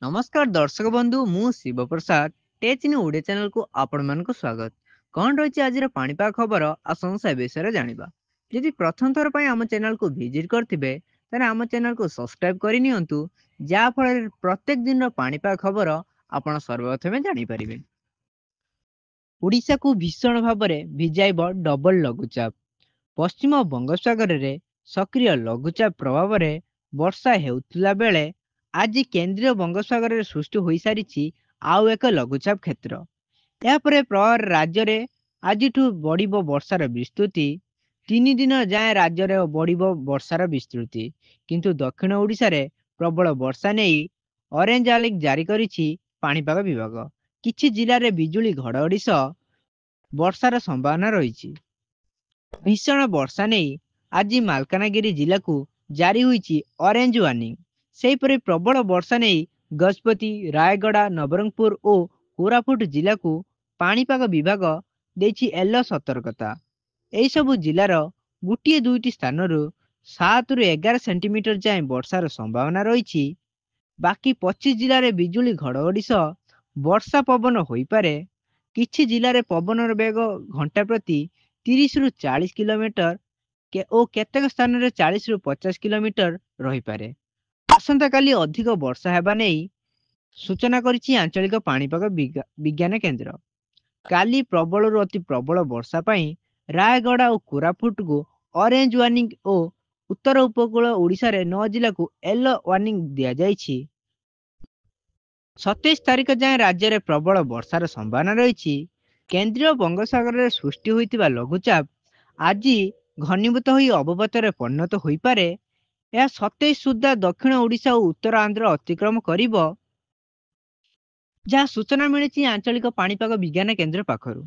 नमस्कार दर्शक बंधु मु शिव प्रसाद टेच इन ओडिया चैनल को आपण मानक स्वागत। कौन रही आज पाणीपाग खबर आसन से विषय जानिबा। यदि प्रथम थर पर आम चैनल को विजिट करथिबे तारे आम चैनल को सब्सक्राइब करि नियंतु, जा फल प्रत्येक दिन पाणीपाग खबर आपण सर्वप्रथमे जानि परिबे। ओडिशा को भीषण भाव में भिजाइब डबल लघुचाप। पश्चिम बंगोपसागर रे सक्रिय लघुचाप प्रभाव में वर्षा हेउथिला बेले आज केंद्रीय बंगोपसागर रे सृष्टि होई सारिछि आउ एक लघुचाप क्षेत्र। यापर प्रवर राज्य रे आजिठु बढ़िबो वर्षार विस्तृति। 3 दिन जाए राज्य रे बढ़िबो वर्षार विस्तृति, किंतु दक्षिण ओडिशा रे प्रबल वर्षा नेई ऑरेंज अलर्ट जारी करिछि पाणीपाग विभाग। किछि जिल्ला रे बिजुली घड़घड़ी सह वर्षार संभावना रहिछि। भीषण वर्षा नहीं आज मालकानगिरी जिला को जारी हुई ऑरेंज वार्निंग। सेहीपरि प्रबल वर्षा नहीं गजपति, रायगड़ा, नवरंगपुर और कोरापुट जिला को पाणीपाग विभाग देछि येलो सतर्कता। यही सबु जिलार गोटे दुईटी स्थान 7 रु 11 सेंटीमीटर जाए वर्षार संभावना रही। बाकी 25 जिले में बिजुली घड़घड़ी सह वर्षा पवन होइपारे। किछि जिले में पवनर बेग घंटा प्रति 30 रु 40 किलोमीटर और केतेक स्थान में 40 रु 50 किलोमीटर रही पारे। आसंता काली अधिक वर्षा हेबा नेई सूचना करिछि आंचलिक पाणीपाग विज्ञान केंद्र। काली प्रबल रु अति प्रबल वर्षा पई रायगड़ा और कोरापुट को ऑरेंज वार्निंग और उत्तर उपकूल ओडिशा रे 9 जिला को येलो वार्निंग दिया जाइछि। 27 तारिख जाए राज्य में प्रबल वर्षार संभावना रही। केंद्रीय बंगोपसागर रे सृष्टि होइतिबा लघुचाप आज घनीभूत होई अवपाତରେ परिणत होइपारे। यह 27 सुद्धा दक्षिण ओडिशा और उत्तर आंध्र अतिक्रम करिब, जहाँ सूचना मिली आंचलिक पाणीपाग विज्ञान केंद्र पाखरु।